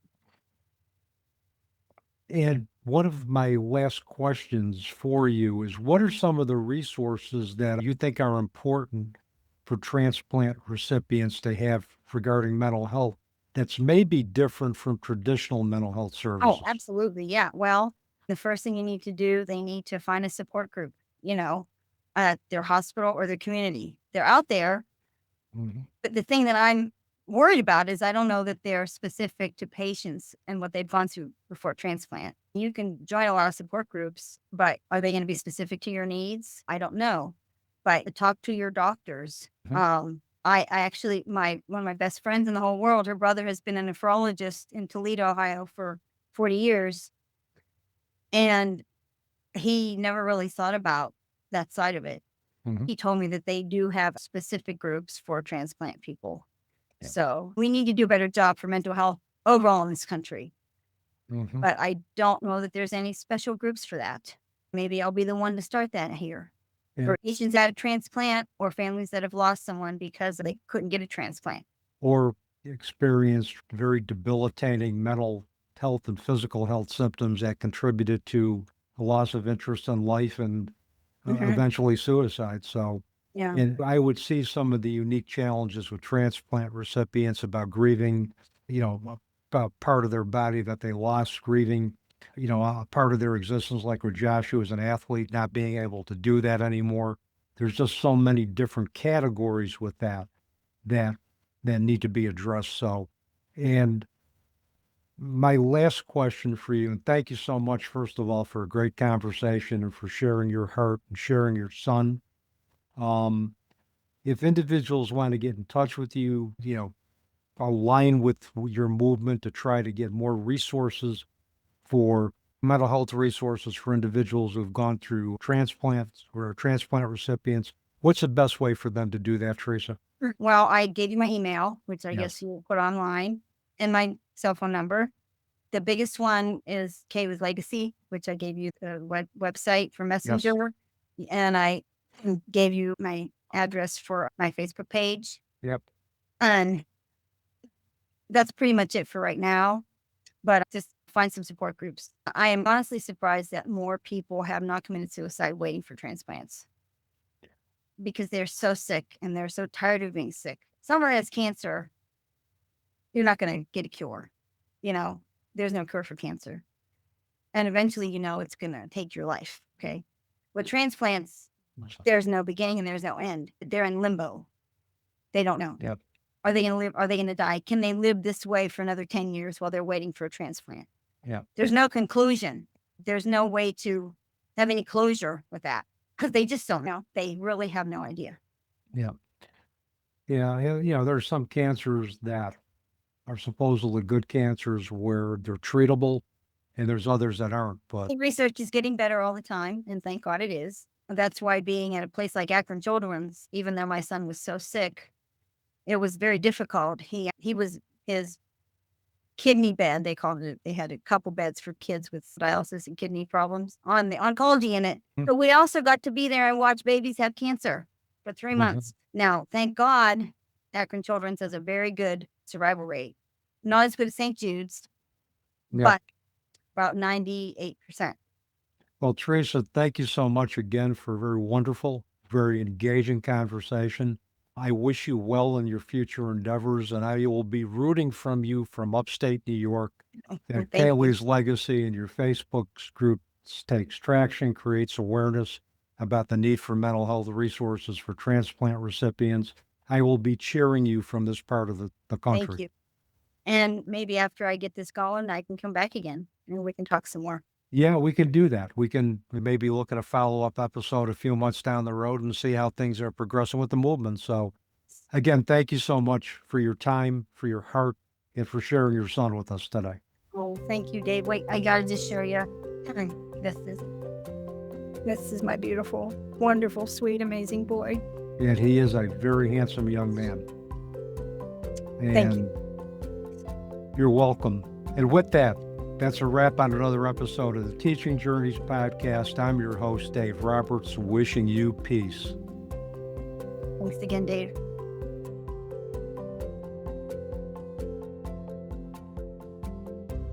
and one of my last questions for you is, what are some of the resources that you think are important for transplant recipients to have regarding mental health that's maybe different from traditional mental health services? absolutely. Yeah. Well, the first thing you need to do, they need to find a support group, at their hospital or their community. They're out there. Mhm. But the thing that I'm worried about is I don't know that they're specific to patients and what they've gone through before transplant. You can join a lot of support groups, but are they going to be specific to your needs? I don't know. But talk to your doctors. Mhm. I actually, one of my best friends in the whole world, her brother has been a nephrologist in Toledo, Ohio for 40 years. And he never really thought about that side of it. Mhm. He told me that they do have specific groups for transplant people. Yeah. So we need to do a better job for mental health overall in this country. Mhm. But I don't know that there's any special groups for that. Maybe I'll be the one to start that here. Yeah. For patients that have transplant or families that have lost someone because they couldn't get a transplant. Or experienced very debilitating mental health and physical health symptoms that contributed to a loss of interest in life and eventually suicide. So, Yeah. and I would see some of the unique challenges with transplant recipients about grieving, about part of their body that they lost, grieving, a part of their existence, like with Josh, who was an athlete, not being able to do that anymore. There's just so many different categories with that that need to be addressed. So, and my last question for you, and thank you so much, first of all, for a great conversation and for sharing your heart and sharing your son. Um, if individuals want to get in touch with you, align with your movement to try to get more resources for mental health resources for individuals who've gone through transplants or are transplant recipients, what's the best way for them to do that, Theresa? Well, I gave you my email, which I Yes. guess you put online, and my cell phone number. The biggest one is K with Legacy, which I gave you the website for Messenger. And I gave you my address for my Facebook page. Yep. And that's pretty much it for right now. But just find some support groups. I am honestly surprised that more people have not committed suicide waiting for transplants because they're so sick and they're so tired of being sick. Someone has cancer, you're not going to get a cure. There's no cure for cancer. And eventually, it's going to take your life. Okay. With transplants, there's no beginning and there's no end. They're in limbo. They don't know. Yep. Are they going to live? Are they going to die? Can they live this way for another 10 years while they're waiting for a transplant? Yeah. There's no conclusion. There's no way to have any closure with that because they just don't know. They really have no idea. Yeah. Yeah. There are some cancers that are supposedly good cancers where they're treatable, and there's others that aren't. But Research is getting better all the time, and thank God it is. That's why being at a place like Akron Children's, even though my son was so sick, it was very difficult. He was his kidney bed, they called it. They had a couple beds for kids with dialysis and kidney problems on the oncology unit. But we also got to be there and watch babies have cancer for 3 months. Now, thank God, Akron Children's has a very good survival rate. Not as good as St. Jude's, but about 98%. Well, Theresa, thank you so much again for a very wonderful, very engaging conversation. I wish you well in your future endeavors, and I will be rooting from you from upstate New York. That Kaylee's Legacy and your Facebook group takes traction, creates awareness about the need for mental health resources for transplant recipients. I will be cheering you from this part of the country. Thank you. And maybe after I get this going, I can come back again and we can talk some more. Yeah, we can do that. We can maybe look at a follow-up episode a few months down the road and see how things are progressing with the movement. So again, thank you so much for your time, for your heart, and for sharing your son with us today. Oh, thank you, Dave. Wait, I gotta just show you. This is my beautiful, wonderful, sweet, amazing boy. And he is a very handsome young man. And thank you. You're welcome. And with that, that's a wrap on another episode of the Teaching Journeys podcast. I'm your host, Dave Roberts, wishing you peace. Thanks again, Dave.